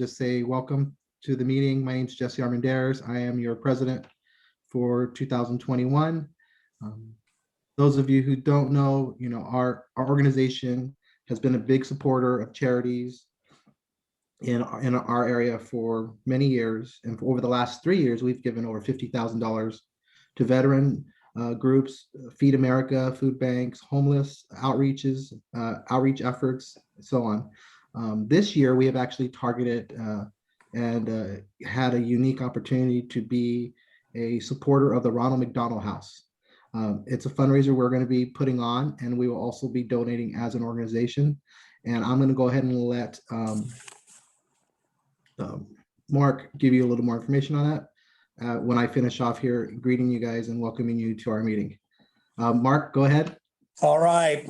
just say welcome to the meeting. My name is Jesse Armendariz. I am your president for 2021. Those of you who don't know, our organization has been a big supporter of charities in our area for many years. And for over the last 3 years, we've given over $50,000 to veteran groups, Feed America, food banks, homeless outreaches, outreach efforts, and so on. This year, we have actually targeted and had a unique opportunity to be a supporter of the Ronald McDonald House. It's a fundraiser we're going to be putting on, and we will also be donating as an organization. And I'm going to go ahead and let Mark give you a little more information on that when I finish off here, greeting you guys and welcoming you to our meeting. Mark, go ahead. All right.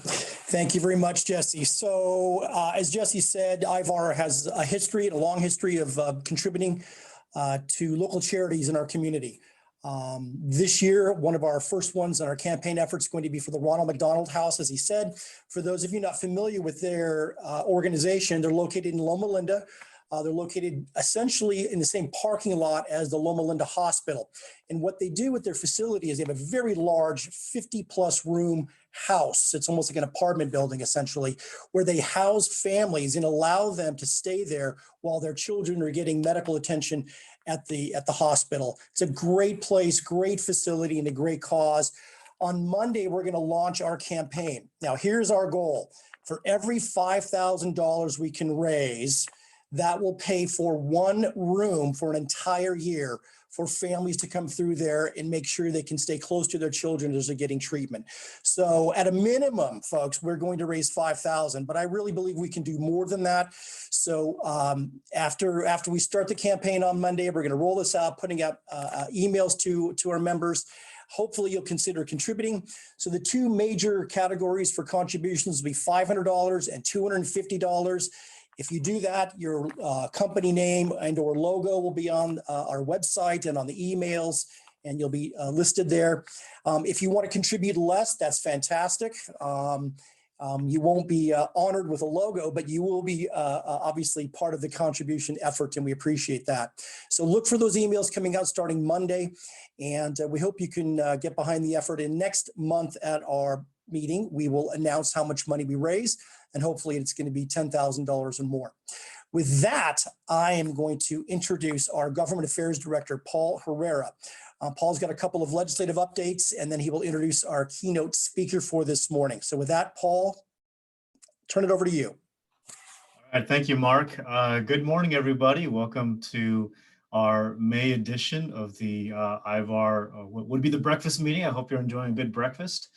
Thank you very much, Jesse. So as Jesse said, IVAR has a long history of contributing to local charities in our community. This year, one of our first ones in our campaign efforts is going to be for the Ronald McDonald House, as he said. For those of you not familiar with their organization, they're located in Loma Linda. They're located essentially in the same parking lot as the Loma Linda Hospital. And what they do with their facility is they have a very large 50+ room house. It's almost like an apartment building, essentially, where they house families and allow them to stay there while their children are getting medical attention at the hospital. It's a great place, great facility, and a great cause. On Monday, we're going to launch our campaign. Now, here's our goal. For every $5,000 we can raise, that will pay for one room for an entire year for families to come through there and make sure they can stay close to their children as they're getting treatment. So at a minimum, folks, we're going to raise $5,000, but I really believe we can do more than that. So after we start the campaign on Monday, we're going to roll this out, putting out emails to our members. Hopefully you'll consider contributing. So the two major categories for contributions will be $500 and $250. If you do that, your company name and or logo will be on our website and on the emails, and you'll be listed there. If you want to contribute less, that's fantastic. You won't be honored with a logo, but you will be obviously part of the contribution effort, and we appreciate that. So look for those emails coming out starting Monday, and we hope you can get behind the effort. And next month at our meeting, we will announce how much money we raise, and hopefully it's going to be $10,000 or more. With that, I am going to introduce our Government Affairs Director, Paul Herrera. Paul's got a couple of legislative updates, and then he will introduce our keynote speaker for this morning. So with that, Paul, turn it over to you. All right, thank you, Mark. Good morning, everybody. Welcome to our May edition of the IVAR, what would be the breakfast meeting. I hope you're enjoying a good breakfast.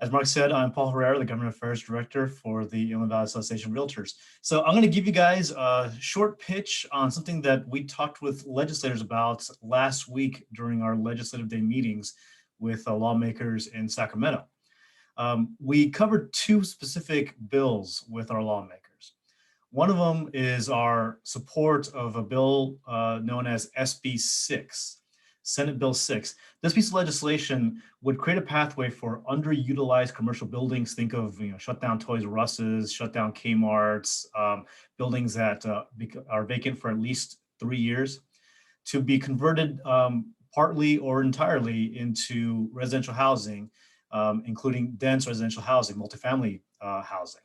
As Mark said, I'm Paul Herrera, the Government Affairs Director for the Inland Valley Association of Realtors. So I'm going to give you guys a short pitch on something that we talked with legislators about last week during our Legislative Day meetings with lawmakers in Sacramento. We covered two specific bills with our lawmakers. One of them is our support of a bill known as SB 6. Senate Bill 6. This piece of legislation would create a pathway for underutilized commercial buildings. Think of shut down Toys R Us's, shut down Kmart's, buildings that are vacant for at least 3 years, to be converted partly or entirely into residential housing, including dense residential housing, multifamily housing.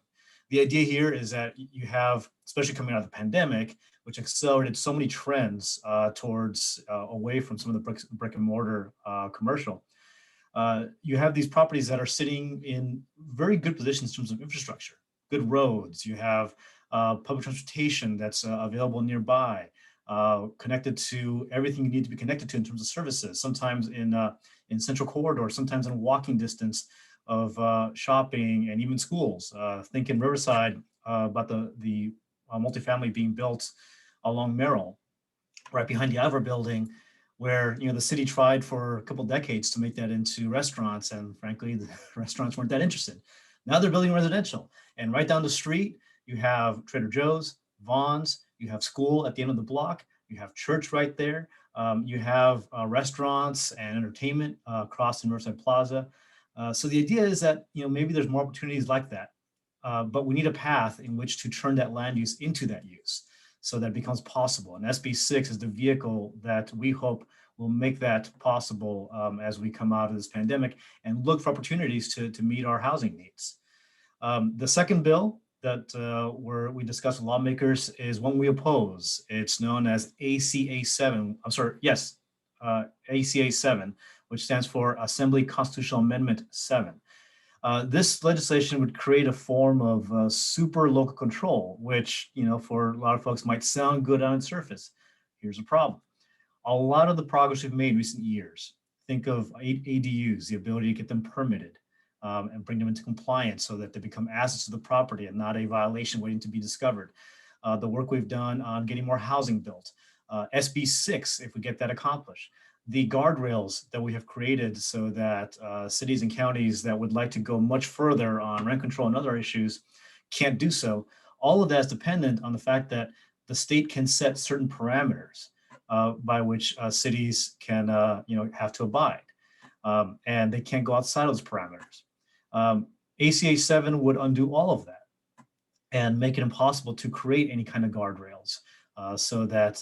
The idea here is that you have, especially coming out of the pandemic, which accelerated so many trends towards away from some of the brick and mortar commercial. You have these properties that are sitting in very good positions in terms of infrastructure, good roads. You have public transportation that's available nearby, connected to everything you need to be connected to in terms of services, sometimes in central corridor, sometimes in walking distance of shopping and even schools. Think in Riverside about the multifamily being built along Merrill, right behind the IVAR building, where the city tried for a couple decades to make that into restaurants, and frankly, the restaurants weren't that interested. Now they're building residential, and right down the street, you have Trader Joe's, Vaughn's, you have school at the end of the block, you have church right there, you have restaurants and entertainment across the Riverside Plaza. So the idea is that maybe there's more opportunities like that, but we need a path in which to turn that land use into that use. so that it becomes possible. And SB6 is the vehicle that we hope will make that possible as we come out of this pandemic and look for opportunities to meet our housing needs. The second bill that we discussed with lawmakers is one we oppose. It's known as ACA 7. I'm sorry, yes, ACA 7, which stands for Assembly Constitutional Amendment 7. This legislation would create a form of super local control, which, for a lot of folks might sound good on its surface. Here's the problem. A lot of the progress we've made in recent years, think of ADUs, the ability to get them permitted and bring them into compliance so that they become assets of the property and not a violation waiting to be discovered. The work we've done on getting more housing built, SB6, if we get that accomplished, the guardrails that we have created so that cities and counties that would like to go much further on rent control and other issues can't do so. All of that is dependent on the fact that the state can set certain parameters by which cities can, have to abide, and they can't go outside of those parameters. ACA 7 would undo all of that and make it impossible to create any kind of guardrails so that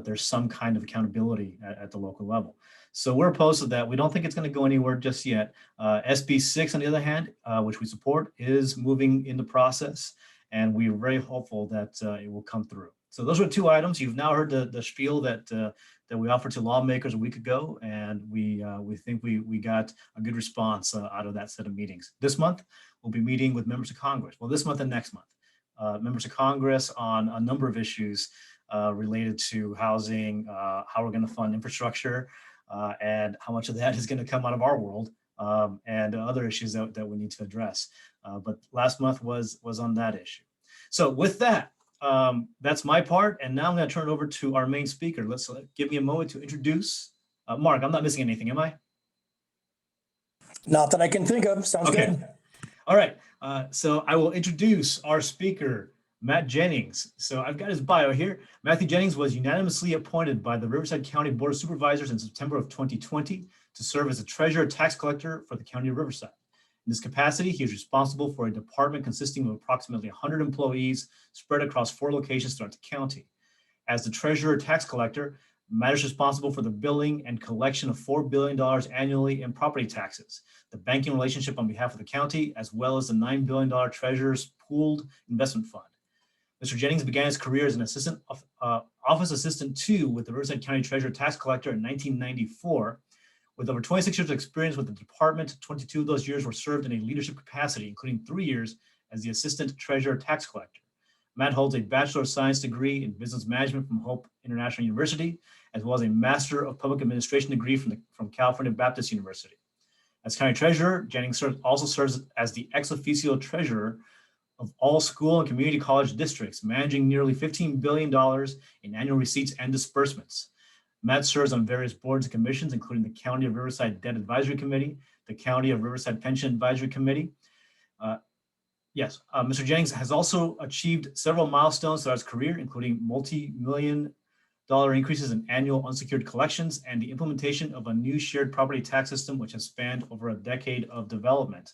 there's some kind of accountability at the local level. So we're opposed to that. We don't think it's going to go anywhere just yet. SB6, on the other hand, which we support, is moving in the process, and we're very hopeful that it will come through. So those are two items. You've now heard the spiel that we offered to lawmakers a week ago, and we think we got a good response out of that set of meetings. This month, we'll be meeting with members of Congress. Well, this month and next month, members of Congress on a number of issues related to housing, how we're going to fund infrastructure, and how much of that is going to come out of our world, and other issues that we need to address. But last month was on that issue. So with that, that's my part. And now I'm going to turn it over to our main speaker. Let's give me a moment to introduce Mark. I'm not missing anything, am I? Not that I can think of. Sounds good. All right. So I will introduce our speaker, Matt Jennings. So I've got his bio here. Matthew Jennings was unanimously appointed by the Riverside County Board of Supervisors in September of 2020 to serve as a treasurer tax collector for the County of Riverside. In this capacity, he is responsible for a department consisting of approximately 100 employees spread across 4 locations throughout the county. As the treasurer tax collector, Matt is responsible for the billing and collection of $4 billion annually in property taxes, the banking relationship on behalf of the county, as well as the $9 billion treasurer's pooled investment fund. Mr. Jennings began his career as an office assistant 2 with the Riverside County Treasurer Tax Collector in 1994. With over 26 years of experience with the department, 22 of those years were served in a leadership capacity, including 3 years as the Assistant Treasurer Tax Collector. Matt holds a Bachelor of Science degree in Business Management from Hope International University, as well as a Master of Public Administration degree from California Baptist University. As County Treasurer, Jennings also serves as the ex-officio Treasurer of all school and community college districts, managing nearly $15 billion in annual receipts and disbursements. Matt serves on various boards and commissions, including the County of Riverside Debt Advisory Committee, the County of Riverside Pension Advisory Committee. Mr. Jennings has also achieved several milestones throughout his career, including multi-million-dollar increases in annual unsecured collections and the implementation of a new shared property tax system, which has spanned over a decade of development.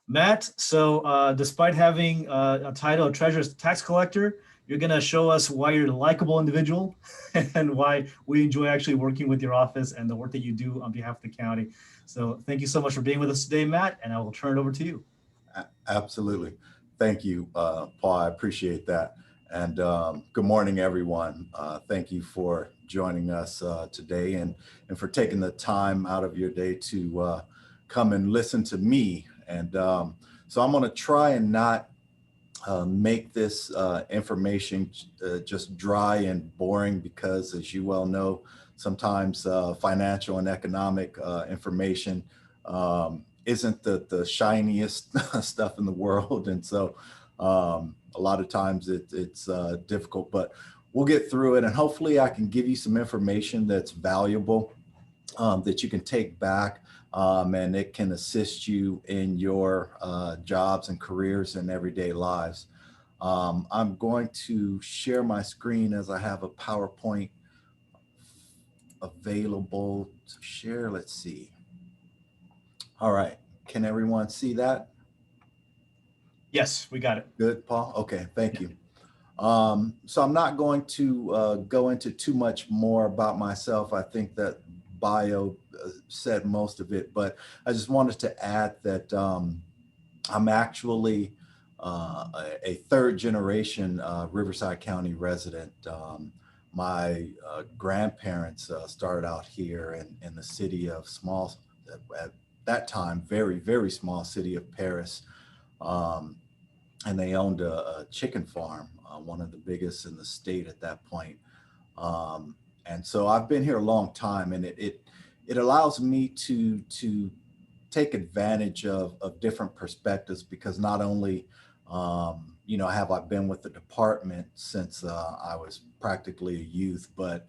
Matt, so despite having a title of Treasurer's Tax Collector, you're going to show us why you're a likable individual and why we enjoy actually working with your office and the work that you do on behalf of the county. So thank you so much for being with us today, Matt, and I will turn it over to you. Absolutely. Thank you, Paul. I appreciate that. And good morning, everyone. Thank you for joining us today and for taking the time out of your day to come and listen to me. And so I'm going to try and not make this information just dry and boring, because as you well know, sometimes financial and economic information isn't the shiniest stuff in the world. And so a lot of times it's difficult, but we'll get through it. And hopefully I can give you some information that's valuable that you can take back and it can assist you in your jobs and careers and everyday lives. I'm going to share my screen as I have a PowerPoint available to share. Let's see. All right. Can everyone see that? Yes, we got it. Good, Paul. Okay. Thank you. So I'm not going to go into too much more about myself. I think that bio said most of it, but I just wanted to add that I'm actually a third generation Riverside County resident. My grandparents started out here in the city of at that time, very, very small city of Paris. And they owned a chicken farm, one of the biggest in the state at that point. And so I've been here a long time, and it allows me to take advantage of different perspectives, because not only have I been with the department since I was practically a youth, but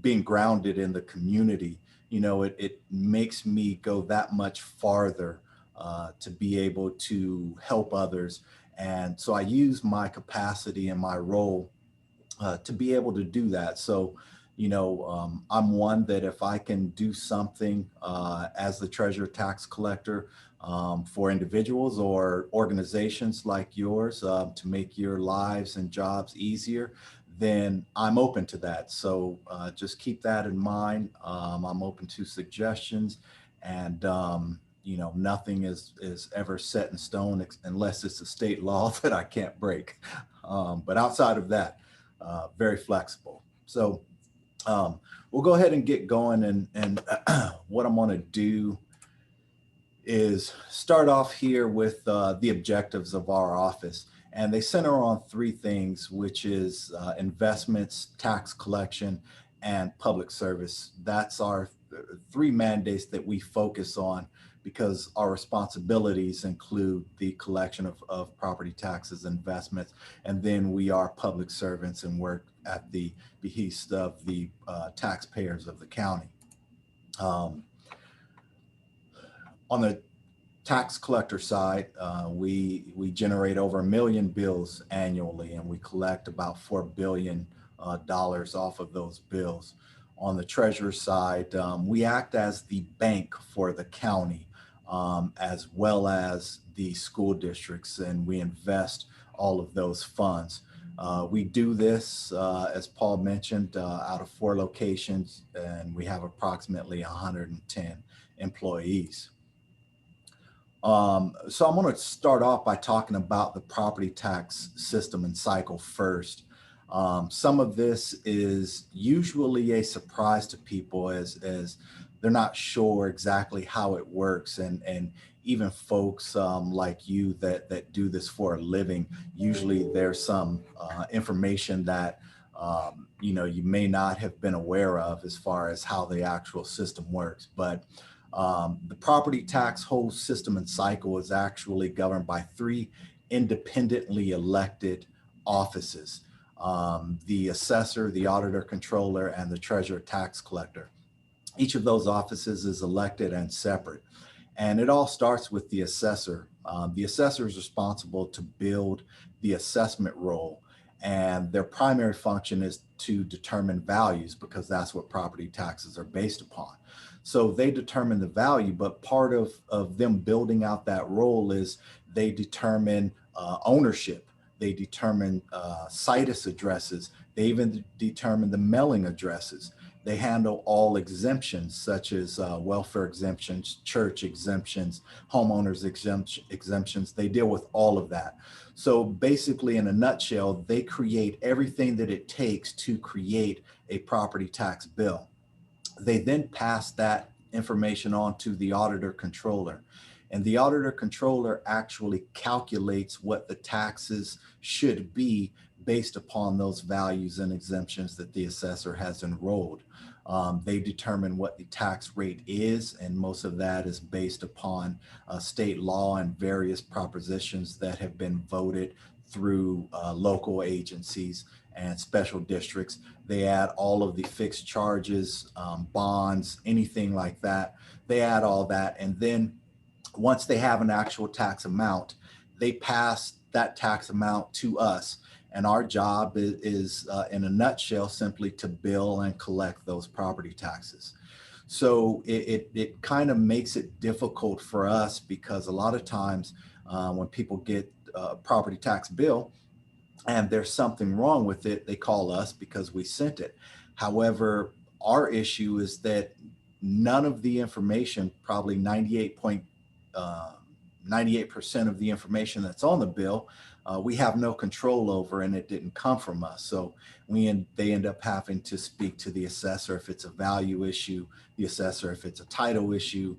being grounded in the community, it makes me go that much farther to be able to help others. And so I use my capacity and my role to be able to do that. So, I'm one that if I can do something as the treasurer tax collector for individuals or organizations like yours to make your lives and jobs easier, then I'm open to that. So just keep that in mind. I'm open to suggestions, and nothing is ever set in stone unless it's a state law that I can't break. But outside of that, very flexible. So we'll go ahead and get going. And what I'm going to do is start off here with the objectives of our office. And they center on three things, which is investments, tax collection, and public service. That's our three mandates that we focus on, because our responsibilities include the collection of property taxes, investments, and then we are public servants and work at the behest of the taxpayers of the county. On the tax collector side, we generate over 1 million bills annually, and we collect about $4 billion off of those bills. On the treasurer side, we act as the bank for the county, as well as the school districts, and we invest all of those funds. We do this, as Paul mentioned, out of 4 locations, and we have approximately 110 employees. So I'm going to start off by talking about the property tax system and cycle first. Some of this is usually a surprise to people, as they're not sure exactly how it works, and even folks like you that do this for a living, usually there's some information that you may not have been aware of as far as how the actual system works. But the property tax whole system and cycle is actually governed by 3 independently elected offices: the assessor, the auditor controller, and the treasurer tax collector. Each of those offices is elected and separate. And it all starts with the assessor. The assessor is responsible to build the assessment roll, and their primary function is to determine values, because that's what property taxes are based upon. So they determine the value, but part of them building out that role is they determine ownership. They determine situs addresses. They even determine the mailing addresses. They handle all exemptions, such as welfare exemptions, church exemptions, homeowners exemptions. They deal with all of that. So basically, in a nutshell, they create everything that it takes to create a property tax bill. They then pass that information on to the auditor controller. And the auditor controller actually calculates what the taxes should be based upon those values and exemptions that the assessor has enrolled. They determine what the tax rate is, and most of that is based upon state law and various propositions that have been voted through local agencies and special districts. They add all of the fixed charges, bonds, anything like that. They add all that, and then once they have an actual tax amount, they pass that tax amount to us. And our job is in a nutshell, simply to bill and collect those property taxes. So it kind of makes it difficult for us, because a lot of times when people get a property tax bill, and there's something wrong with it, they call us because we sent it. However, our issue is that none of the information, probably 98% of the information that's on the bill, we have no control over, and it didn't come from us. So they end up having to speak to the assessor if it's a value issue, the assessor if it's a title issue,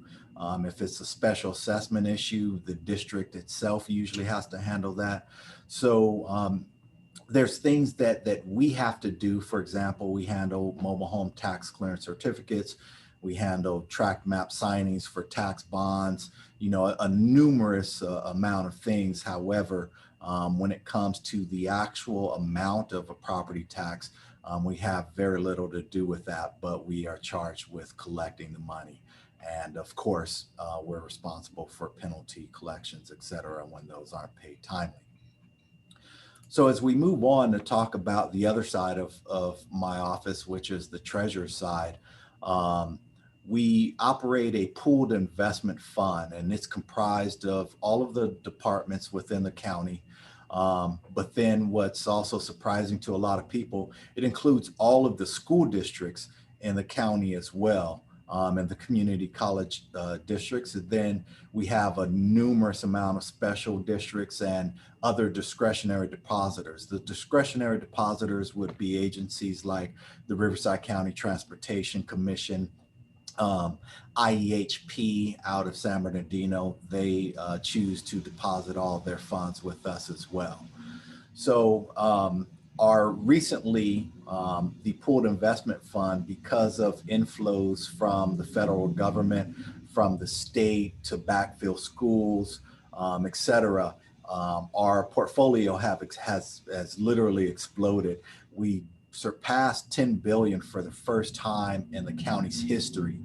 if it's a special assessment issue, the district itself usually has to handle that. So there's things that we have to do. For example, we handle mobile home tax clearance certificates. We handle tract map signings for tax bonds, a numerous amount of things. However, when it comes to the actual amount of a property tax, we have very little to do with that, but we are charged with collecting the money. And of course, we're responsible for penalty collections, et cetera, when those aren't paid timely. So as we move on to talk about the other side of my office, which is the treasurer's side, we operate a pooled investment fund, and it's comprised of all of the departments within the county. But then what's also surprising to a lot of people, it includes all of the school districts in the county as well, and the community college districts. And then we have a numerous amount of special districts and other discretionary depositors. The discretionary depositors would be agencies like the Riverside County Transportation Commission, IEHP out of San Bernardino. They choose to deposit all of their funds with us as well. So recently, the pooled investment fund, because of inflows from the federal government, from the state to backfill schools, et cetera, our portfolio has literally exploded. We surpassed 10 billion for the first time in the county's history.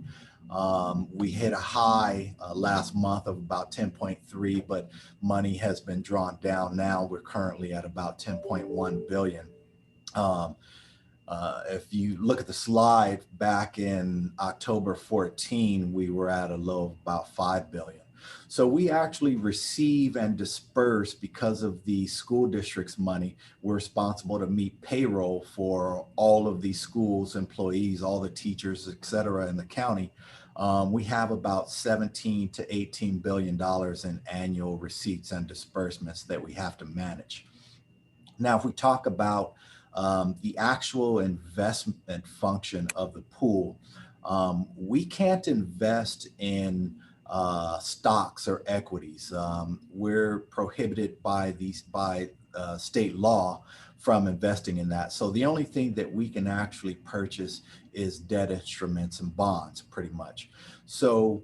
We hit a high last month of about 10.3, but money has been drawn down. Now we're currently at about 10.1 billion. If you look at the slide back in October 14, we were at a low of about 5 billion. So we actually receive and disperse, because of the school district's money, we're responsible to meet payroll for all of these schools, employees, all the teachers, et cetera, in the county. We have about 17 to 18 billion dollars in annual receipts and disbursements that we have to manage. Now, if we talk about the actual investment function of the pool, we can't invest in stocks or equities. We're prohibited by state law from investing in that. So the only thing that we can actually purchase is debt instruments and bonds, pretty much. So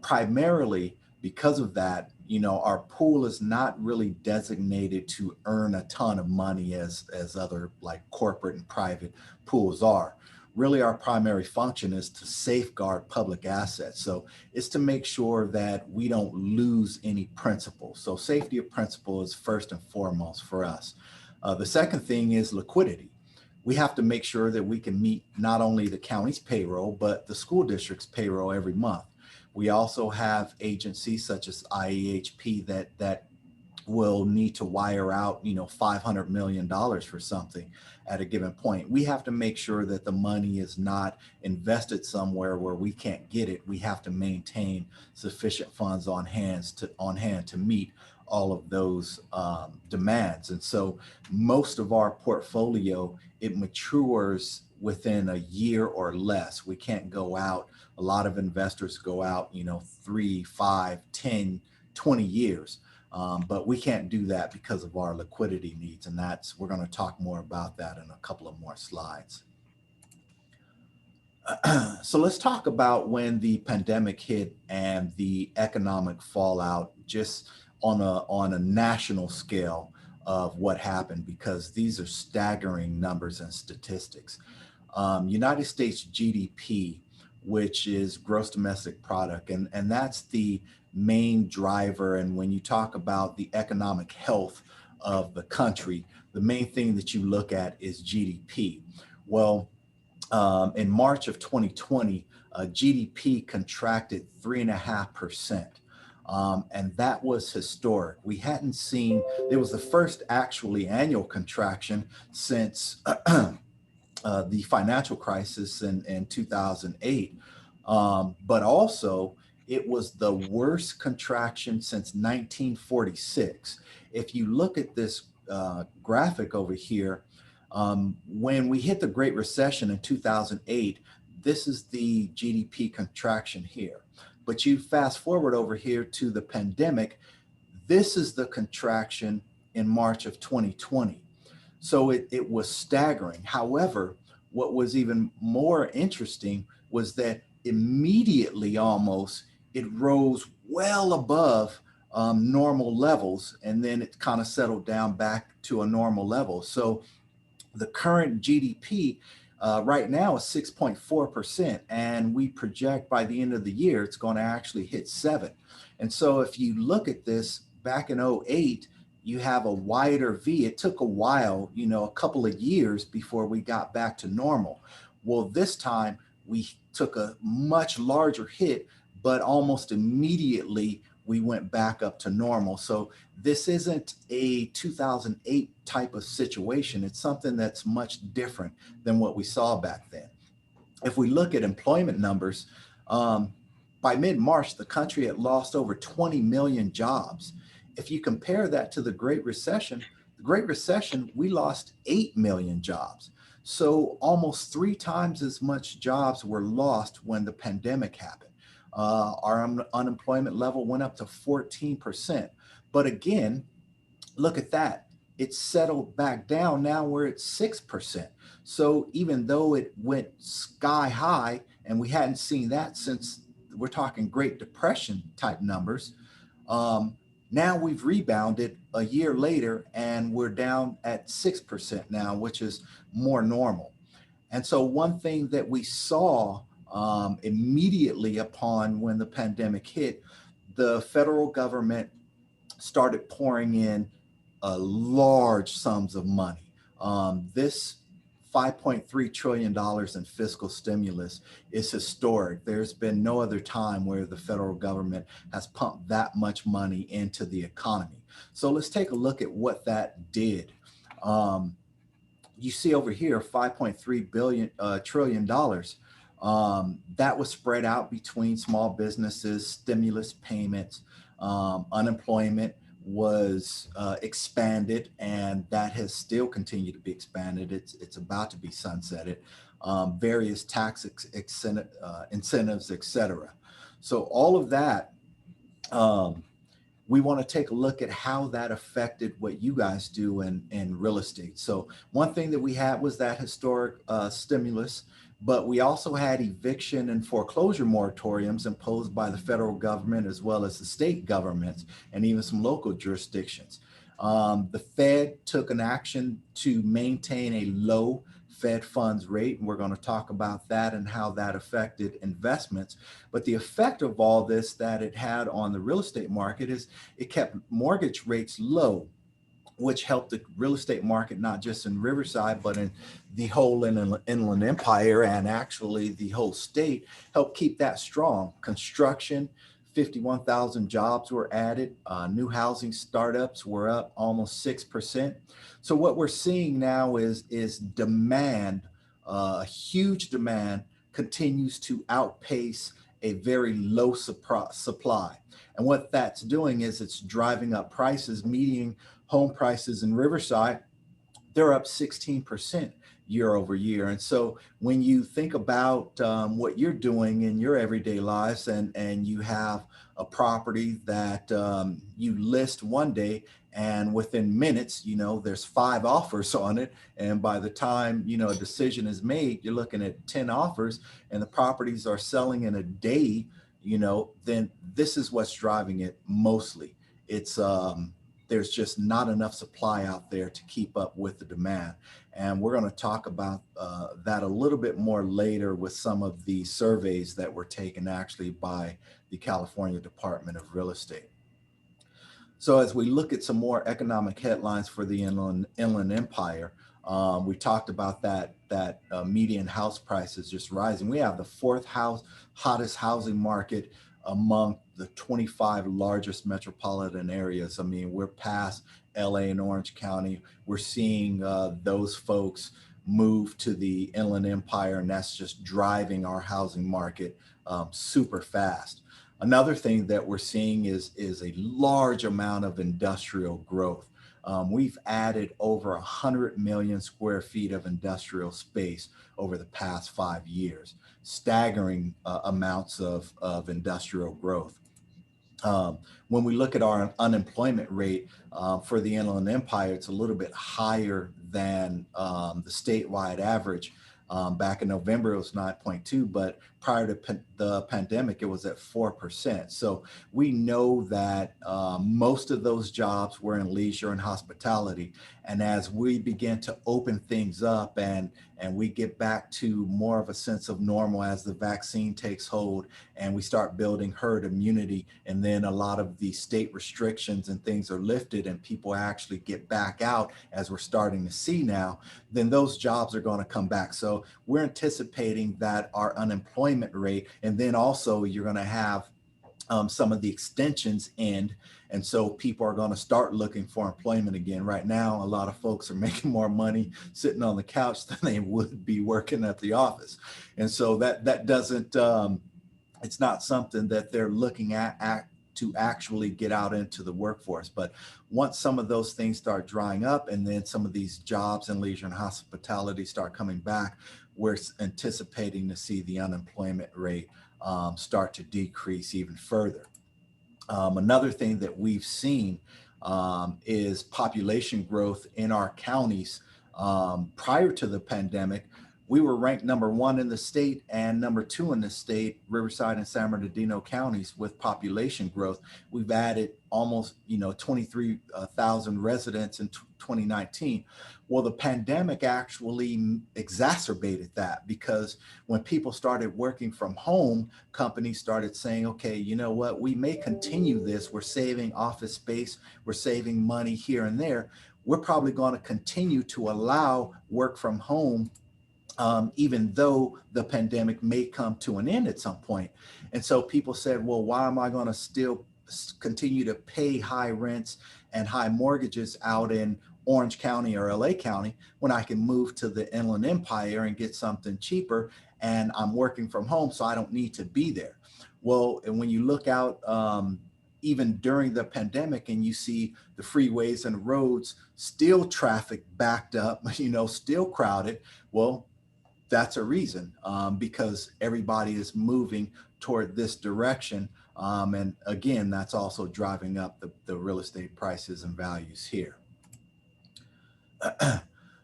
primarily because of that, our pool is not really designated to earn a ton of money as other like corporate and private pools are. Really, our primary function is to safeguard public assets. So it's to make sure that we don't lose any principal. So safety of principal is first and foremost for us. The second thing is liquidity. We have to make sure that we can meet not only the county's payroll, but the school district's payroll every month. We also have agencies such as IEHP that will need to wire out, $500 million for something at a given point. We have to make sure that the money is not invested somewhere where we can't get it. We have to maintain sufficient funds on hand to meet all of those demands. And so most of our portfolio, it matures within a year or less. We can't go out. A lot of investors go out, 3, 5, 10, 20 years. But we can't do that because of our liquidity needs. And we're going to talk more about that in a couple of more slides. So let's talk about when the pandemic hit and the economic fallout, just on a national scale of what happened, because these are staggering numbers and statistics. United States GDP, which is gross domestic product, and that's the main driver. And when you talk about the economic health of the country, the main thing that you look at is GDP. Well, in March of 2020, GDP contracted 3.5%. And that was historic. We hadn't seen, it was the first actually annual contraction since the financial crisis in 2008. But also, it was the worst contraction since 1946. If you look at this graphic over here, when we hit the Great Recession in 2008, this is the GDP contraction here. But you fast forward over here to the pandemic, this is the contraction in March of 2020. So it was staggering. However, what was even more interesting was that immediately almost it rose well above normal levels, and then it kind of settled down back to a normal level. So the current GDP right now is 6.4%, and we project by the end of the year it's going to actually hit 7. And so if you look at this back in '08, you have a wider V. It took a while, a couple of years before we got back to normal. Well, this time we took a much larger hit, but almost immediately we went back up to normal. So this isn't a 2008 type of situation. It's something that's much different than what we saw back then. If we look at employment numbers, by mid-March, the country had lost over 20 million jobs. If you compare that to the Great Recession, we lost 8 million jobs. So almost 3 times as much jobs were lost when the pandemic happened. Our unemployment level went up to 14%. But again, look at that. It settled back down. Now we're at 6%. So even though it went sky high, and we hadn't seen that since, we're talking Great Depression type numbers, now we've rebounded a year later and we're down at 6% now, which is more normal. And so one thing that we saw immediately upon when the pandemic hit, the federal government started pouring in large sums of money. This $5.3 trillion in fiscal stimulus is historic. There's been no other time where the federal government has pumped that much money into the economy. So let's take a look at what that did. You see over here, $5.3 trillion. That was spread out between small businesses, stimulus payments, unemployment was expanded, and that has still continued to be expanded. It's about to be sunsetted. Various tax incentives, etc. So all of that, we want to take a look at how that affected what you guys do in real estate. So one thing that we had was that historic stimulus, but we also had eviction and foreclosure moratoriums imposed by the federal government as well as the state governments and even some local jurisdictions. The Fed took an action to maintain a low Fed funds rate, and we're going to talk about that and how that affected investments. But the effect of all this that it had on the real estate market is it kept mortgage rates low, which helped the real estate market, not just in Riverside, but in the whole Inland Empire and actually the whole state, helped keep that strong. Construction, 51,000 jobs were added. New housing startups were up almost 6%. So what we're seeing now is demand, a huge demand continues to outpace a very low supply. And what that's doing is it's driving up prices. Median home prices in Riverside, they're up 16% year over year. And so when you think about what you're doing in your everyday lives and you have a property that you list one day and within minutes, there's 5 offers on it. And by the time, a decision is made, you're looking at 10 offers and the properties are selling in a day, then this is what's driving it mostly. It's there's just not enough supply out there to keep up with the demand. And we're going to talk about that a little bit more later with some of the surveys that were taken actually by the California Department of Real Estate. So as we look at some more economic headlines for the Inland Empire, we talked about that median house prices just rising. We have the 4th hottest housing market among the 25 largest metropolitan areas. I mean, we're past LA and Orange County. We're seeing those folks move to the Inland Empire, and that's just driving our housing market super fast. Another thing that we're seeing is a large amount of industrial growth. We've added over 100 million square feet of industrial space over the past 5 years, staggering amounts of industrial growth. When we look at our unemployment rate for the Inland Empire, it's a little bit higher than the statewide average. Back in November, it was 9.2, but prior to the pandemic, it was at 4%. So we know that most of those jobs were in leisure and hospitality. And as we begin to open things up and we get back to more of a sense of normal as the vaccine takes hold and we start building herd immunity, and then a lot of the state restrictions and things are lifted and people actually get back out, as we're starting to see now, then those jobs are going to come back. So we're anticipating that our unemployment rate, and then also you're going to have some of the extensions end. And so people are going to start looking for employment again. Right now, a lot of folks are making more money sitting on the couch than they would be working at the office. And so that doesn't, it's not something that they're looking at to actually get out into the workforce. But once some of those things start drying up, and then some of these jobs in leisure and hospitality start coming back, we're anticipating to see the unemployment rate start to decrease even further. Another thing that we've seen is population growth in our counties. Prior to the pandemic, we were ranked #1 in the state and #2 in the state, Riverside and San Bernardino counties, with population growth. We've added almost 23,000 residents in 2019. Well, the pandemic actually exacerbated that, because when people started working from home, companies started saying, okay, you know what, we may continue this. We're saving office space. We're saving money here and there. We're probably going to continue to allow work from home, even though the pandemic may come to an end at some point. And so people said, well, why am I going to still continue to pay high rents and high mortgages out in Orange County or LA County when I can move to the Inland Empire and get something cheaper, and I'm working from home, so I don't need to be there? Well, and when you look out, even during the pandemic, and you see the freeways and roads still traffic backed up, still crowded, well, that's a reason, because everybody is moving toward this direction. And again, that's also driving up the real estate prices and values here.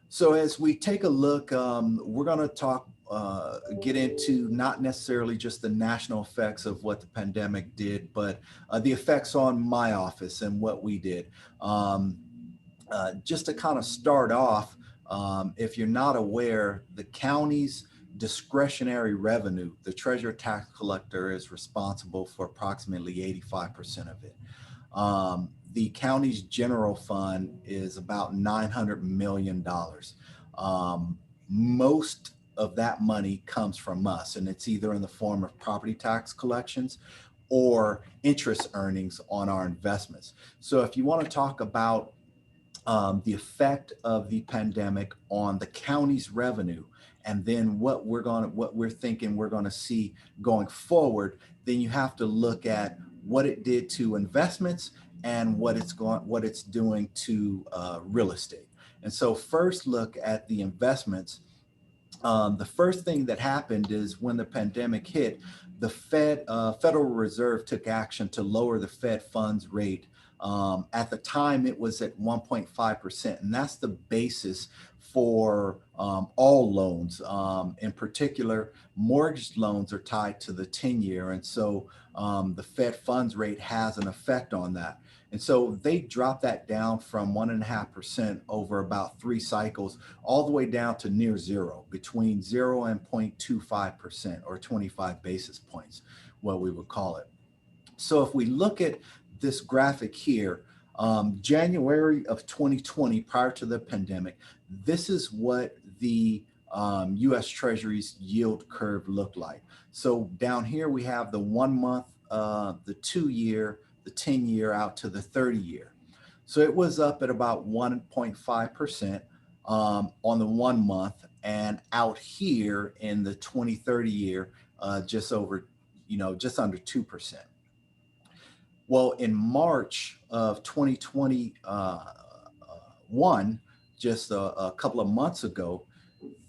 So as we take a look, we're going to get into not necessarily just the national effects of what the pandemic did, but the effects on my office and what we did. Just to kind of start off, if you're not aware, the county's discretionary revenue, the treasurer tax collector is responsible for approximately 85% of it. The county's general fund is about $900 million. Most of that money comes from us, and it's either in the form of property tax collections or interest earnings on our investments. So if you want to talk about the effect of the pandemic on the county's revenue, and then what we're thinking we're going to see going forward, then you have to look at what it did to investments and what it's doing to real estate. And so first look at the investments. The first thing that happened is when the pandemic hit, the Federal Reserve took action to lower the Fed funds rate. At the time, it was at 1.5%, and that's the basis for all loans. In particular, mortgage loans are tied to the 10-year, and so the Fed funds rate has an effect on that. And so they dropped that down from 1.5% over about 3 cycles, all the way down to near zero, between 0 and 0.25%, or 25 basis points, what we would call it. So if we look at this graphic here, January of 2020, prior to the pandemic, this is what the U.S. Treasury's yield curve looked like. So down here we have the 1 month the 2-year, the 10-year out to the 30-year. So it was up at about 1.5% on the 1 month, and out here in the 20-30 year, just over, just under 2%. Well, in March of 2021, just a couple of months ago,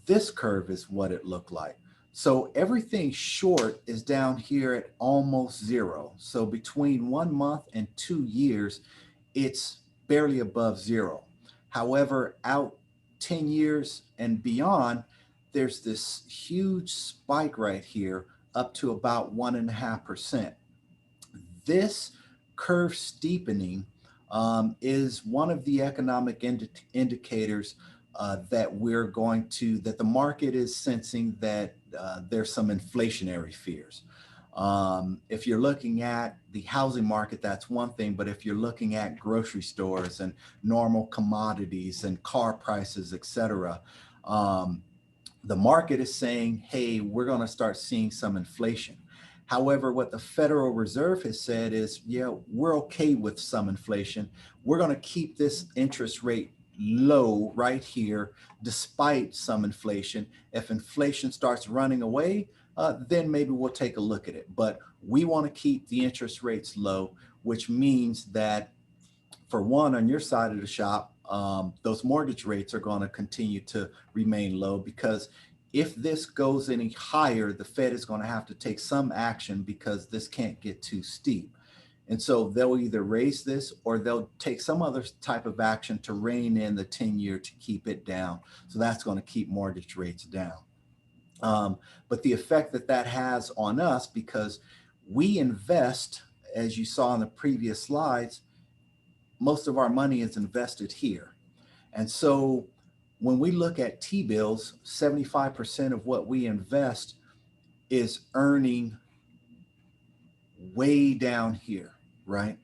this curve is what it looked like. So everything short is down here at almost zero. So between 1 month and 2 years, it's barely above zero. However, out 10 years and beyond, there's this huge spike right here up to about 1.5%. This curve steepening is one of the economic indicators that that the market is sensing that there's some inflationary fears. If you're looking at the housing market, that's one thing, but if you're looking at grocery stores and normal commodities and car prices, etc., the market is saying, hey, we're going to start seeing some inflation. However, what the Federal Reserve has said is, yeah, we're okay with some inflation. We're going to keep this interest rate low right here, despite some inflation. If inflation starts running away, then maybe we'll take a look at it. But we want to keep the interest rates low, which means that, for one, on your side of the shop, those mortgage rates are going to continue to remain low, because if this goes any higher, the Fed is going to have to take some action, because this can't get too steep. And so they'll either raise this or they'll take some other type of action to rein in the 10-year to keep it down. So that's going to keep mortgage rates down. But the effect that has on us, because we invest, as you saw in the previous slides, most of our money is invested here. And so when we look at T-bills, 75% of what we invest is earning way down here, right?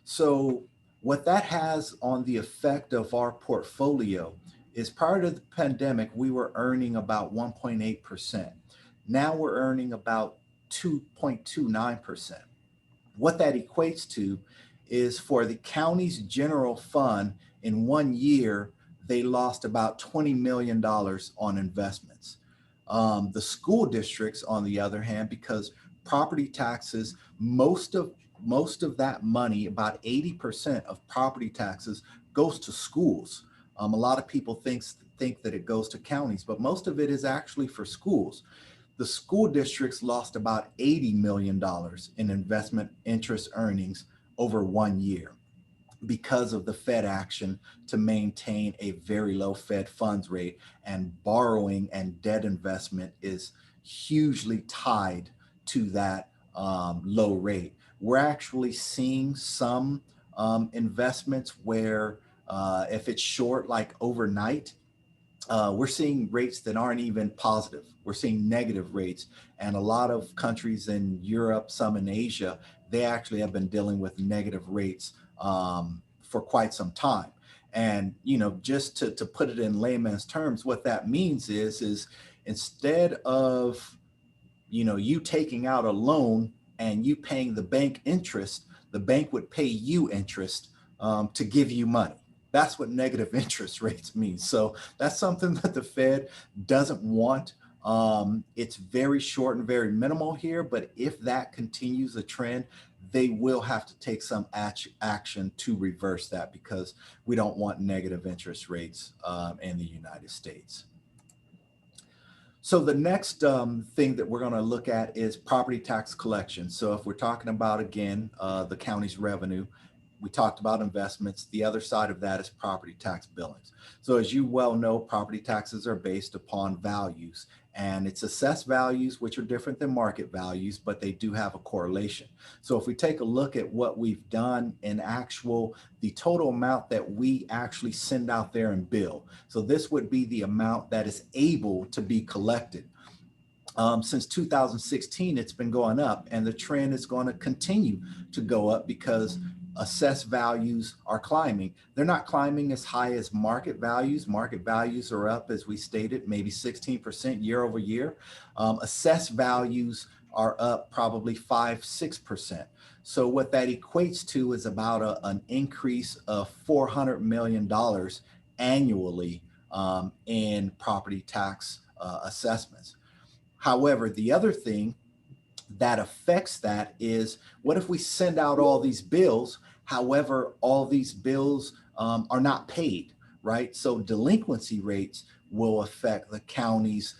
So what that has on the effect of our portfolio is, prior to the pandemic, we were earning about 1.8%. Now we're earning about 2.29%. What that equates to is, for the county's general fund, in 1 year, they lost about $20 million on investments. The school districts, on the other hand, because property taxes, most of that money, about 80% of property taxes, goes to schools. A lot of people think that it goes to counties, but most of it is actually for schools. The school districts lost about $80 million in investment interest earnings over 1 year, because of the Fed action to maintain a very low Fed funds rate, and borrowing and debt investment is hugely tied to that low rate. We're actually seeing some investments where if it's short, like overnight, we're seeing rates that aren't even positive. We're seeing negative rates. And a lot of countries in Europe, some in Asia, they actually have been dealing with negative rates for quite some time. And, just to put it in layman's terms, what that means is instead of, you taking out a loan and you paying the bank interest, the bank would pay you interest to give you money. That's what negative interest rates mean. So that's something that the Fed doesn't want. It's very short and very minimal here, but if that continues a trend, they will have to take some action to reverse that, because we don't want negative interest rates in the United States. So the next thing that we're going to look at is property tax collection. So if we're talking about, again, the county's revenue, we talked about investments. The other side of that is property tax billings. So as you well know, property taxes are based upon values, and it's assessed values, which are different than market values, but they do have a correlation. So if we take a look at what we've done in the total amount that we actually send out there and bill. So this would be the amount that is able to be collected. Since 2016, it's been going up, and the trend is going to continue to go up, because assessed values are climbing. They're not climbing as high as market values. Market values are up, as we stated, maybe 16% year over year. Assessed values are up probably 5-6%. So what that equates to is about an increase of $400 million annually in property tax assessments. However, the other thing that affects that is, what if we send out all these bills, however, all these bills are not paid, right? So delinquency rates will affect the county's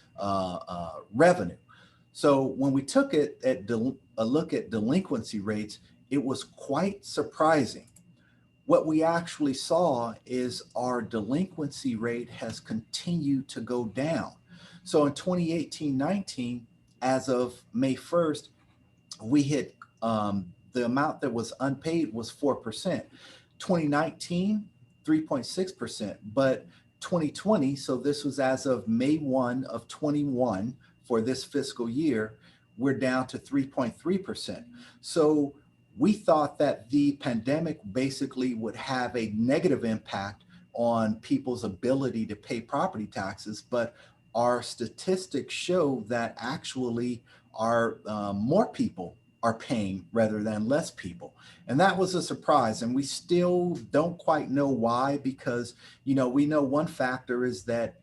revenue. So when we took a look at delinquency rates, it was quite surprising. What we actually saw is our delinquency rate has continued to go down. So in 2018-19, as of May 1st, we hit the amount that was unpaid was 4%. 2019, 3.6%, but 2020, so this was as of May 1 of 21 for this fiscal year, we're down to 3.3%. So we thought that the pandemic basically would have a negative impact on people's ability to pay property taxes, but our statistics show that actually more people are paying rather than less people. And that was a surprise. And we still don't quite know why, because, we know one factor is that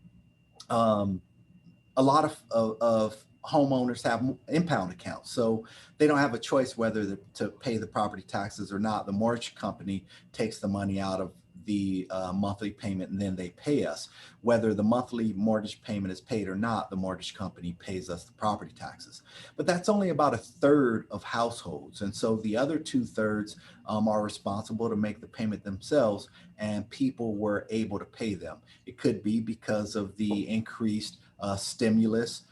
a lot of homeowners have impound accounts. So they don't have a choice whether to pay the property taxes or not. The mortgage company takes the money out of the monthly payment, and then they pay us. Whether the monthly mortgage payment is paid or not, the mortgage company pays us the property taxes. But that's only about a third of households. And so the other 2/3 are responsible to make the payment themselves, and people were able to pay them. It could be because of the increased stimulus,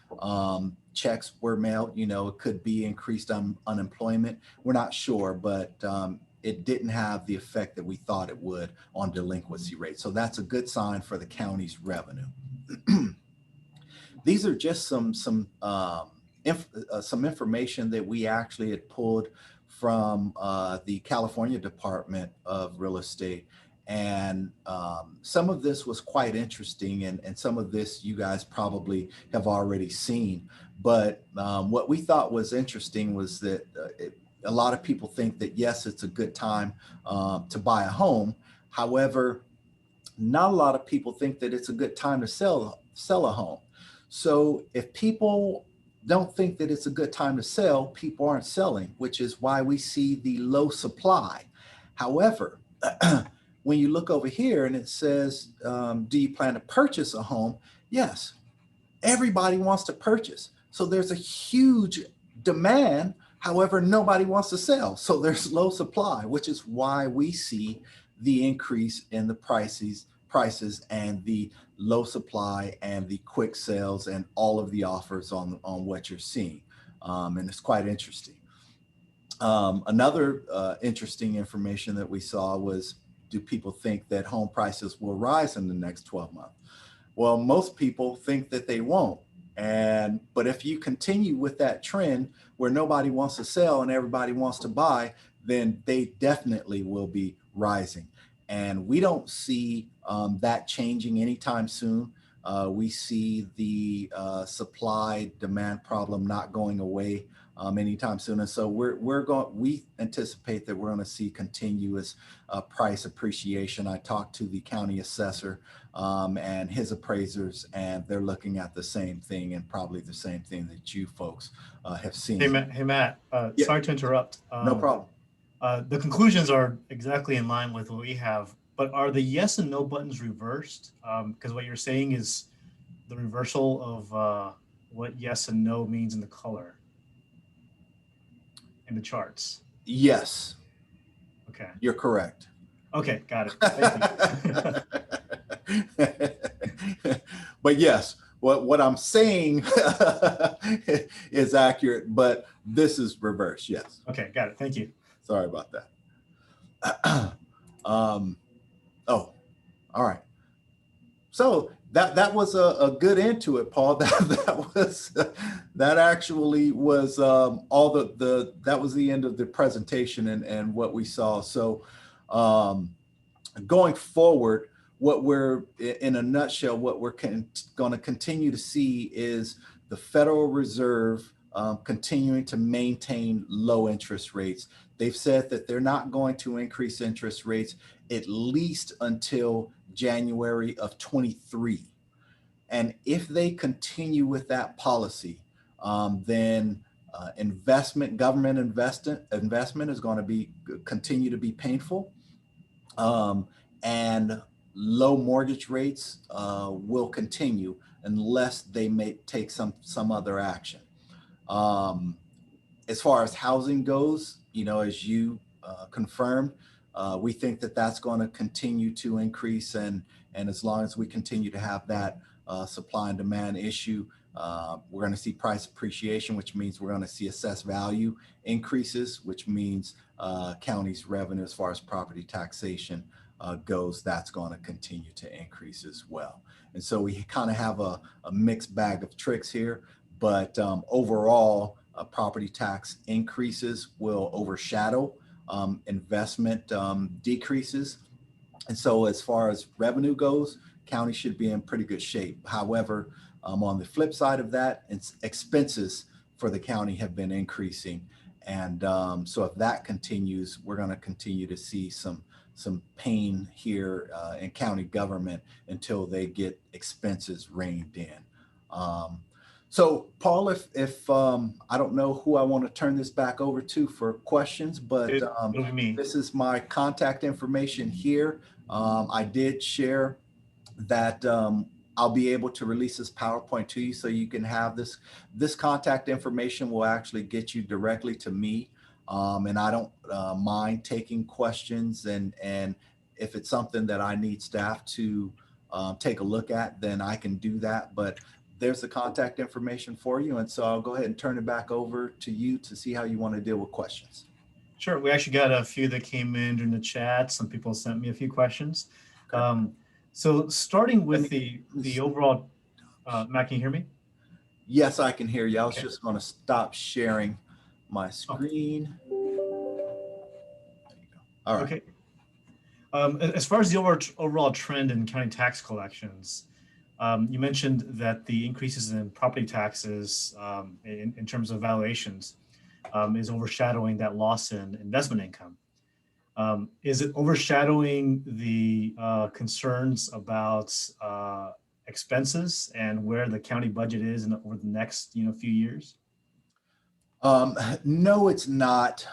checks were mailed, it could be increased unemployment. We're not sure, but it didn't have the effect that we thought it would on delinquency rates. So that's a good sign for the county's revenue. These are just some information that we actually had pulled from the California Department of Real Estate. And some of this was quite interesting, and some of this you guys probably have already seen. But what we thought was interesting was that a lot of people think that, yes, it's a good time to buy a home. However, not a lot of people think that it's a good time to sell a home. So if people don't think that it's a good time to sell, people aren't selling, which is why we see the low supply. However, when you look over here and it says, do you plan to purchase a home? Yes, everybody wants to purchase. So there's a huge demand. However, nobody wants to sell. So there's low supply, which is why we see the increase in the prices and the low supply and the quick sales and all of the offers on what you're seeing. And it's quite interesting. Another interesting information that we saw was, do people think that home prices will rise in the next 12 months? Well, most people think that they won't. But if you continue with that trend where nobody wants to sell and everybody wants to buy, then they definitely will be rising. And we don't see that changing anytime soon. We see the supply demand problem not going away anytime soon. And so we anticipate that we're going to see continuous price appreciation. I talked to the county assessor and his appraisers, and they're looking at the same thing, and probably the same thing that you folks have seen. Hey, Matt, Yeah. Sorry to interrupt. No problem. The conclusions are exactly in line with what we have, but are the yes and no buttons reversed? Because what you're saying is the reversal of what yes and no means in the color in the charts. Yes. Okay. You're correct. Okay, got it. Thank you. But yes, what I'm saying is accurate, but this is reverse. Yes. Okay, got it. Thank you. Sorry about that. Oh, all right. So that was a good end to it, Paul. That actually was all that was the end of the presentation and what we saw. So going forward, what we're, in a nutshell, what we're going to continue to see is the Federal Reserve continuing to maintain low interest rates. They've said that they're not going to increase interest rates at least until January of 23. And if they continue with that policy, then government investment is going to continue to be painful, and low mortgage rates will continue unless they may take some other action. As far as housing goes, as you confirmed, we think that that's going to continue to increase, and as long as we continue to have that supply and demand issue, we're going to see price appreciation, which means we're going to see assessed value increases, which means county's revenue as far as property taxation goes, that's going to continue to increase as well. And so we kind of have a mixed bag of tricks here, but overall, property tax increases will overshadow investment decreases. And so as far as revenue goes, county should be in pretty good shape. However, on the flip side of that, expenses for the county have been increasing. And so if that continues, we're going to continue to see some pain here in county government until they get expenses reined in. So Paul, if I don't know who I want to turn this back over to for questions, but It'll be me. this is my contact information here. I did share that I'll be able to release this PowerPoint to you so you can have this contact information will actually get you directly to me. And I don't mind taking questions, and if it's something that I need staff to take a look at, then I can do that. But there's the contact information for you. And so I'll go ahead and turn it back over to you to see how you want to deal with questions. Sure. We actually got a few that came in during the chat. Some people sent me a few questions. So starting with the overall, Matt, can you hear me? Yes, I can hear you. I was Okay. just going to stop sharing my screen. There you go. All right. Okay. As far as the overall trend in county tax collections, you mentioned that the increases in property taxes in terms of valuations is overshadowing that loss in investment income. Is it overshadowing the concerns about expenses and where the county budget is over the next few years? No, it's not.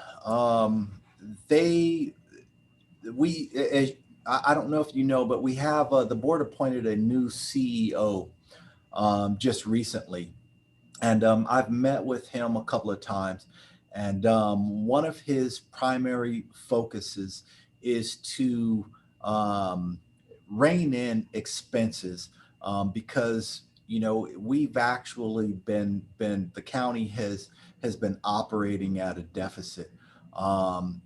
I don't know if you know, but we have the board appointed a new CEO just recently, and I've met with him a couple of times, and one of his primary focuses is to rein in expenses because we've actually been the county has been operating at a deficit. And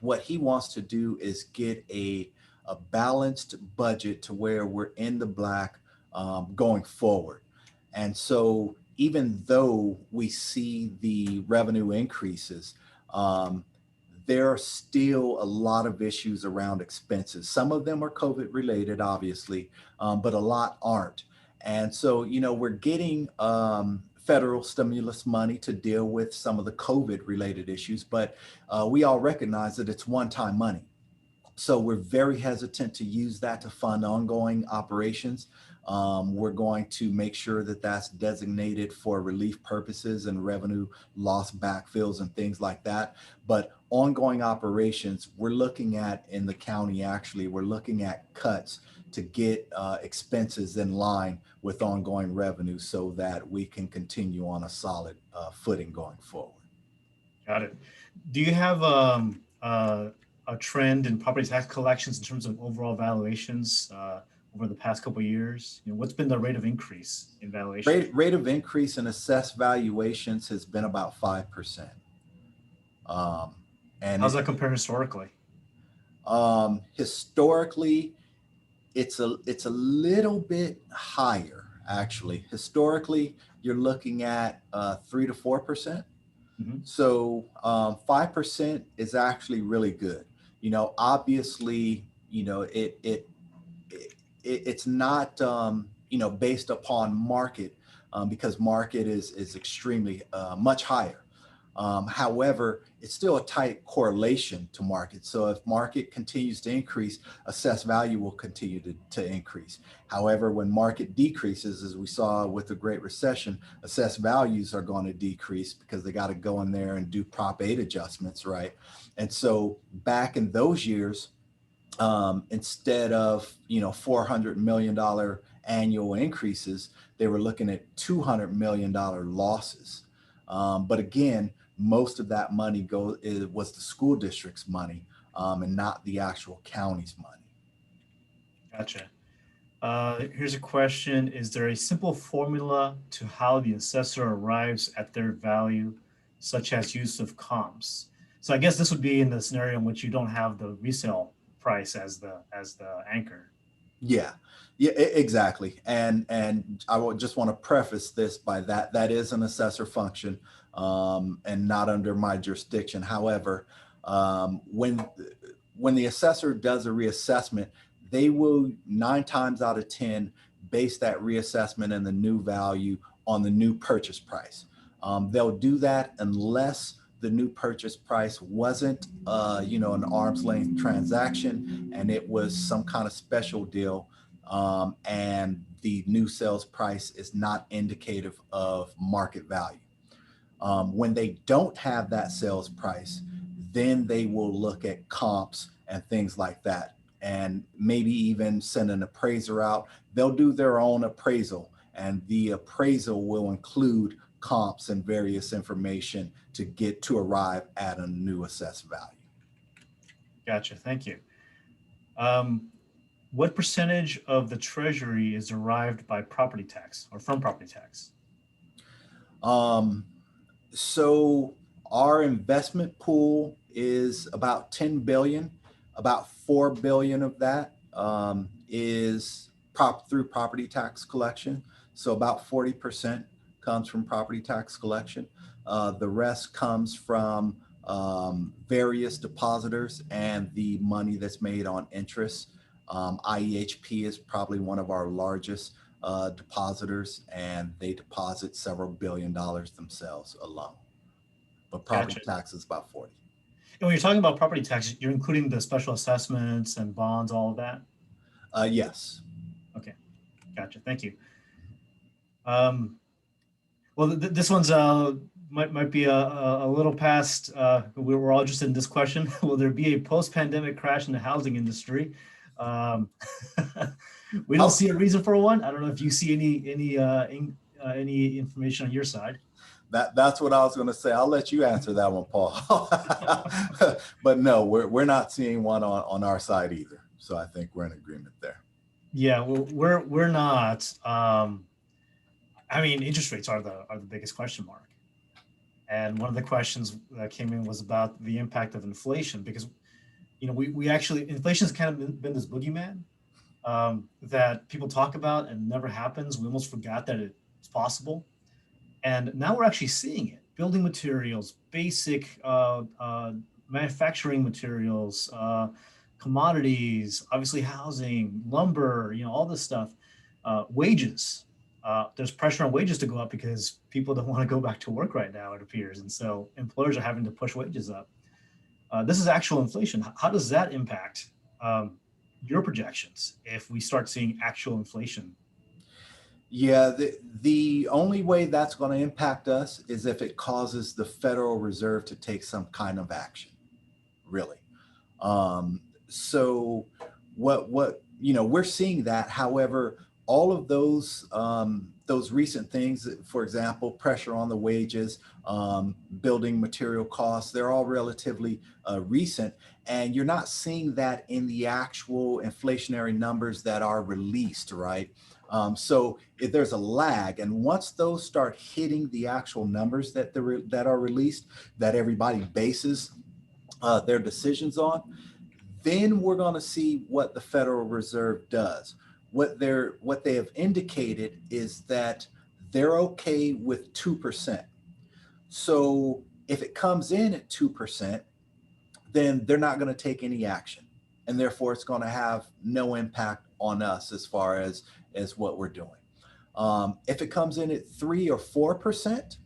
what he wants to do is get a balanced budget to where we're in the black going forward. And so even though we see the revenue increases, there are still a lot of issues around expenses. Some of them are COVID related, obviously, but a lot aren't. And so, we're getting federal stimulus money to deal with some of the COVID related issues, but we all recognize that it's one-time money. So we're very hesitant to use that to fund ongoing operations. We're going to make sure that that's designated for relief purposes and revenue loss backfills and things like that. But ongoing operations, we're looking at in the county, actually, we're looking at cuts to get expenses in line with ongoing revenue so that we can continue on a solid footing going forward. Got it. Do you have a trend in property tax collections in terms of overall valuations over the past couple of years? What's been the rate of increase in valuation? Rate of increase in assessed valuations has been about 5%. And how's that compare historically? Historically, it's a little bit higher, actually. Historically, you're looking at 3 to 4%. Mm-hmm. So 5% is actually really good. Obviously, it's not based upon market, because market is extremely much higher. However, it's still a tight correlation to market. So if market continues to increase, assessed value will continue to increase. However, when market decreases, as we saw with the Great Recession, assessed values are going to decrease because they got to go in there and do Prop 8 adjustments, right? And so back in those years, instead of, $400 million annual increases, they were looking at $200 million losses. But again, most of that money was the school district's money, and not the actual county's money. Gotcha. Here's a question. Is there a simple formula to how the assessor arrives at their value, such as use of comps? So I guess this would be in the scenario in which you don't have the resale price as the anchor. Yeah, exactly. And I would just want to preface this by that is an assessor function, and not under my jurisdiction. However, when the assessor does a reassessment, they will 9 times out of 10 base that reassessment and the new value on the new purchase price. They'll do that unless the new purchase price wasn't, an arm's length transaction, and it was some kind of special deal, and the new sales price is not indicative of market value. When they don't have that sales price, then they will look at comps and things like that, and maybe even send an appraiser out. They'll do their own appraisal, and the appraisal will include comps and various information to arrive at a new assessed value. Gotcha. Thank you. What percentage of the Treasury is derived by property tax or from property tax? So our investment pool is about 10 billion. About 4 billion of that is through property tax collection. So about 40% comes from property tax collection. The rest comes from various depositors and the money that's made on interest. IEHP is probably one of our largest depositors, and they deposit several $billion themselves alone. But property Gotcha. tax is about 40. And when you're talking about property tax, you're including the special assessments and bonds, all of that? Yes. Okay. Gotcha. Thank you. Well, this one's might be a little past. We're all interested in this question. Will there be a post-pandemic crash in the housing industry? We don't see a reason for one. I don't know if you see any information on your side. That's what I was going to say. I'll let you answer that one, Paul. But no, we're not seeing one on our side either. So I think we're in agreement there. Yeah, well, we're not. I mean, interest rates are the biggest question mark. And one of the questions that came in was about the impact of inflation, because we actually, inflation's kind of been this boogeyman that people talk about and never happens. We almost forgot that it's possible. And now we're actually seeing it. Building materials, basic manufacturing materials, commodities, obviously housing, lumber, all this stuff, wages. There's pressure on wages to go up because people don't want to go back to work right now, it appears. And so employers are having to push wages up. This is actual inflation. How does that impact your projections if we start seeing actual inflation? Yeah, the only way that's going to impact us is if it causes the Federal Reserve to take some kind of action, really. So what we're seeing that. However, all of those recent things, for example, pressure on the wages, building material costs, they're all relatively recent, and you're not seeing that in the actual inflationary numbers that are released, right? So if there's a lag, and once those start hitting the actual numbers that are released, that everybody bases their decisions on, then we're going to see what the Federal Reserve does. What they have indicated is that they're okay with 2%. So if it comes in at 2%, then they're not going to take any action, and therefore it's going to have no impact on us as far as what we're doing. If it comes in at 3 or 4%,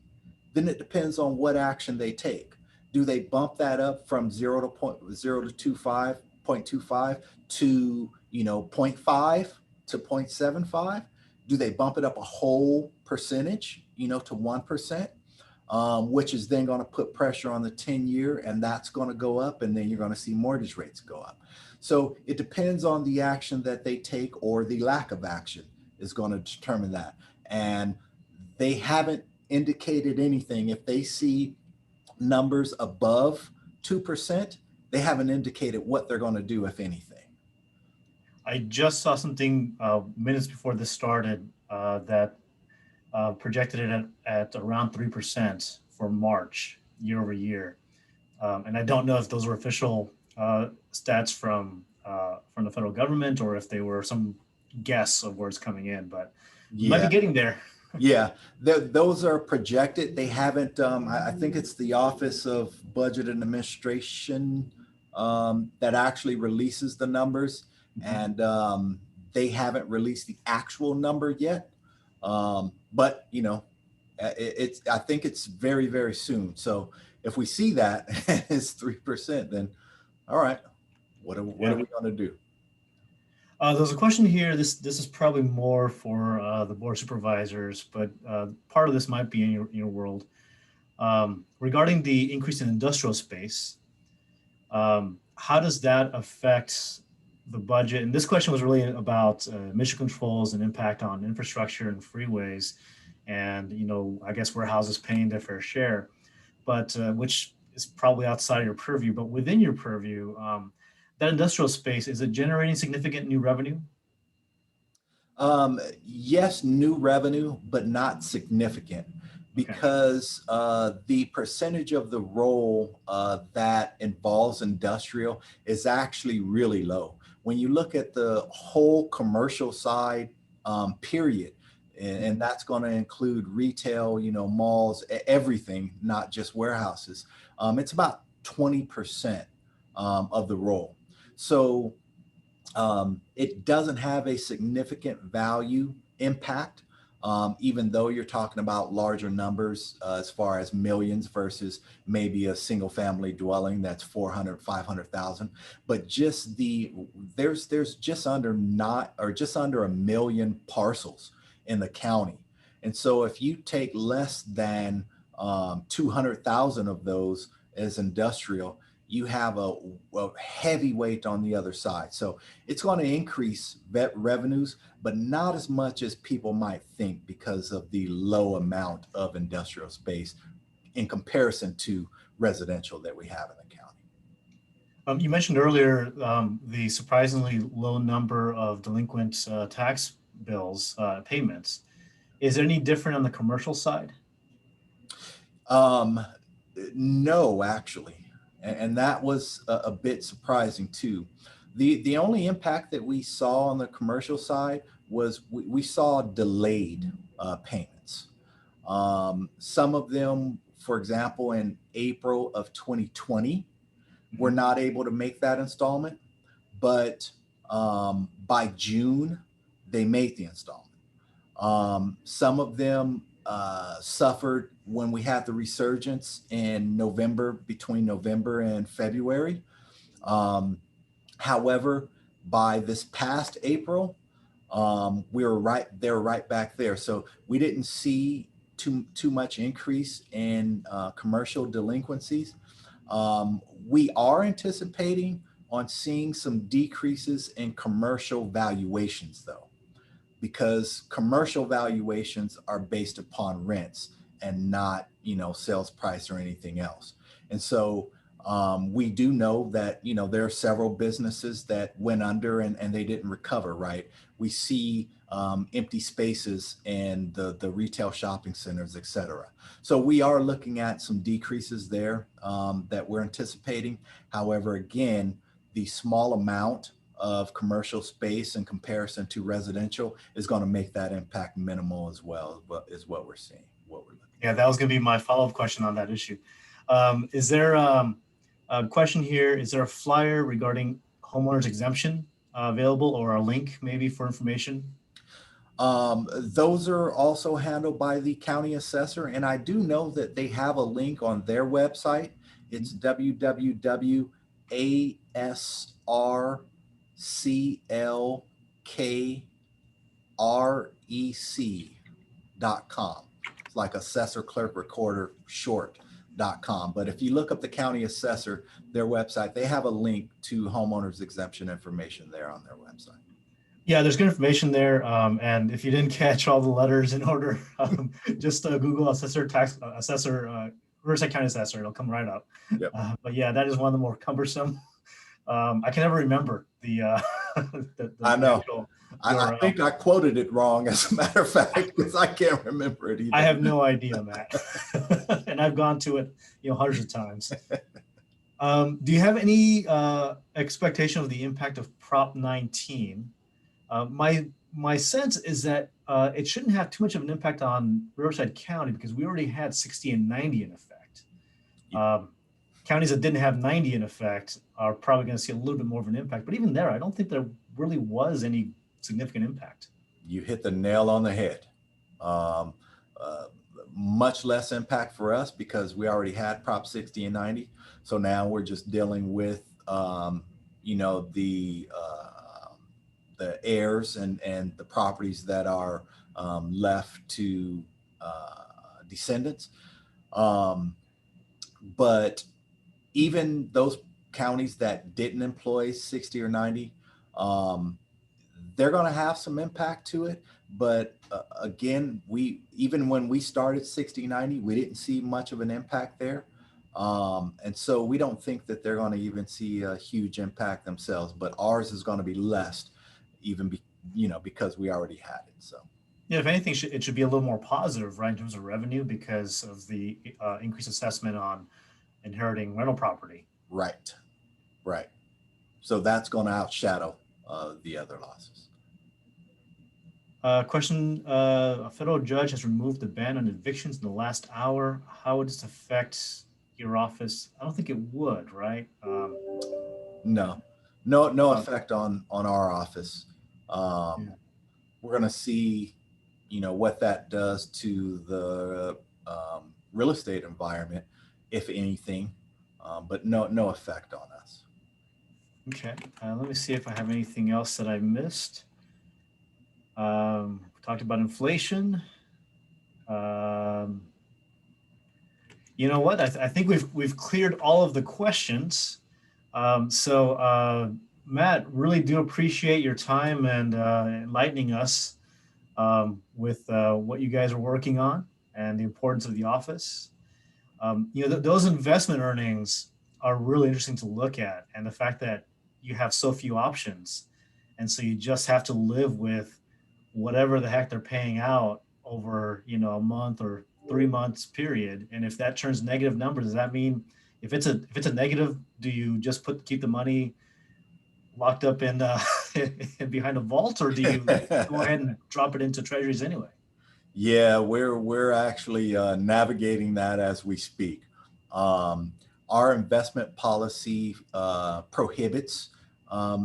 then it depends on what action they take. Do they bump that up from 0 to 0.25 to, you know, 0.5 to 0.75? Do they bump it up a whole percentage, you know, to 1%, which is then going to put pressure on the 10-year, and that's going to go up, and then you're going to see mortgage rates go up. So it depends on the action that they take, or the lack of action is going to determine that. And they haven't indicated anything. If they see numbers above 2%, they haven't indicated what they're going to do, if anything. I just saw something minutes before this started that projected it at around 3% for March year over year. And I don't know if those were official stats from the federal government, or if they were some guess of where it's coming in, but you might be getting there. Yeah, those are projected. They haven't, I think it's the Office of Budget and Administration that actually releases the numbers, and they haven't released the actual number yet. But, you know, I think it's very, very soon. So if we see that it's 3%, then all right, what are we going to do? There's a question here. This is probably more for the board of supervisors, but part of this might be in your world. Regarding the increase in industrial space, how does that affect the budget? And this question was really about emission controls and impact on infrastructure and freeways, and, you know, I guess warehouses paying their fair share, but which is probably outside your purview. But within your purview, that industrial space, is it generating significant new revenue? Yes, new revenue, but not significant, because the percentage of the roll that involves industrial is actually really low. When you look at the whole commercial side, period, and that's going to include retail, you know, malls, everything, not just warehouses, it's about 20% of the roll. So it doesn't have a significant value impact, even though you're talking about larger numbers as far as millions versus maybe a single family dwelling that's 400, 500,000. But just there's just under a million parcels in the county. And so if you take less than 200,000 of those as industrial, you have a heavy weight on the other side. So it's going to increase revenues, but not as much as people might think, because of the low amount of industrial space in comparison to residential that we have in the county. You mentioned earlier the surprisingly low number of delinquent tax bills payments. Is there any different on the commercial side? No, actually. And that was a bit surprising too. The only impact that we saw on the commercial side was we saw delayed payments. Some of them, for example, in April of 2020, were not able to make that installment, but by June, they made the installment. Some of them suffered when we had the resurgence in November, between November and February. However, by this past April, they were right back there. So we didn't see too much increase in commercial delinquencies. We are anticipating on seeing some decreases in commercial valuations, though, because commercial valuations are based upon rents and not, you know, sales price or anything else. And so we do know that, you know, there are several businesses that went under and they didn't recover, right? We see empty spaces in the retail shopping centers, et cetera. So we are looking at some decreases there that we're anticipating. However, again, the small amount of commercial space in comparison to residential is going to make that impact minimal as well, is what we're seeing, what we're looking at. Yeah, that was going to be my follow-up question on that issue. Is there a question here? Is there a flyer regarding homeowners exemption available, or a link maybe for information? Those are also handled by the county assessor, and I do know that they have a link on their website. It's www.asrclrec.com. It's like assessor clerk recorder short.com. But if you look up the county assessor, their website, they have a link to homeowners exemption information there on their website. Yeah, there's good information there. And if you didn't catch all the letters in order, just Google assessor, Riverside County assessor. It'll come right up. Yep. But yeah, that is one of the more cumbersome. I can never remember the I know. actual I think I quoted it wrong, as a matter of fact, because I can't remember it either. I have no idea, Matt. And I've gone to it, hundreds of times. Do you have any expectation of the impact of Prop 19? My sense is that it shouldn't have too much of an impact on Riverside County because we already had 60 and 90 in effect. Counties that didn't have 90 in effect are probably going to see a little bit more of an impact. But even there, I don't think there really was any significant impact. You hit the nail on the head. Much less impact for us because we already had Prop 60 and 90. So now we're just dealing with, the heirs and the properties that are left to descendants. But even those counties that didn't employ 60 or 90, they're going to have some impact to it. But again, even when we started 60, 90, we didn't see much of an impact there. And so we don't think that they're going to even see a huge impact themselves, but ours is going to be less, even because we already had it. So yeah, if anything, it should be a little more positive, right, in terms of revenue because of the increased assessment on inheriting rental property. Right. So that's going to outshadow the other losses. Question, a federal judge has removed the ban on evictions in the last hour. How would this affect your office? I don't think it would, right? No effect on our office. Yeah. We're going to see, what that does to the real estate environment, if anything, but no effect on us. Okay, let me see if I have anything else that I missed. Talked about inflation. You know what? I think we've cleared all of the questions. So Matt, really do appreciate your time and enlightening us with what you guys are working on and the importance of the office. Those investment earnings are really interesting to look at, and the fact that you have so few options, and so you just have to live with whatever the heck they're paying out over a month or 3 months period. And if that turns negative numbers, does that mean if it's a negative, do you just keep the money locked up in behind a vault, or do you go ahead and drop it into treasuries anyway? Yeah, we're actually navigating that as we speak. Our investment policy prohibits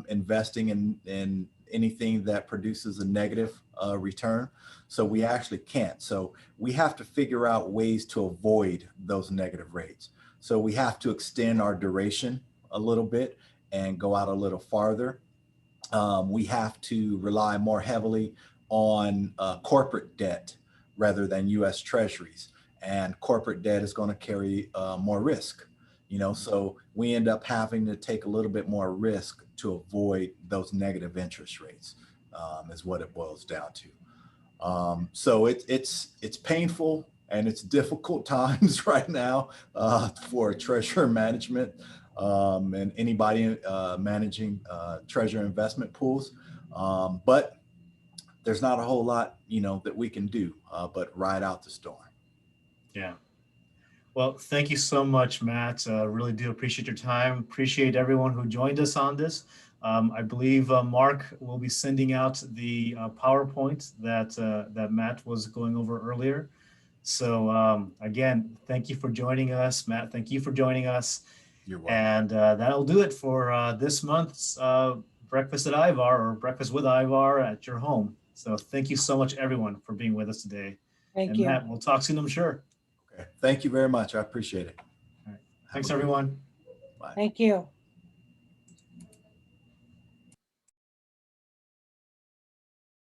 investing in anything that produces a negative return. So we actually can't. So we have to figure out ways to avoid those negative rates. So we have to extend our duration a little bit and go out a little farther. We have to rely more heavily on corporate debt rather than U.S. Treasuries. And corporate debt is going to carry more risk. So we end up having to take a little bit more risk to avoid those negative interest rates, is what it boils down to. So it's painful and it's difficult times right now for treasurer management and anybody managing treasurer investment pools. But there's not a whole lot, that we can do but ride out the storm. Yeah. Well, thank you so much, Matt. Really do appreciate your time. Appreciate everyone who joined us on this. I believe Mark will be sending out the PowerPoint that Matt was going over earlier. So again, thank you for joining us. Matt, thank you for joining us. You're welcome. And that'll do it for this month's Breakfast at IVAR, or Breakfast with IVAR at your home. So thank you so much, everyone, for being with us today. Thank And you. Matt, we'll talk soon, I'm sure. Okay. Thank you very much. I appreciate it. All right. Have Thanks, a good- everyone. Bye. Thank you.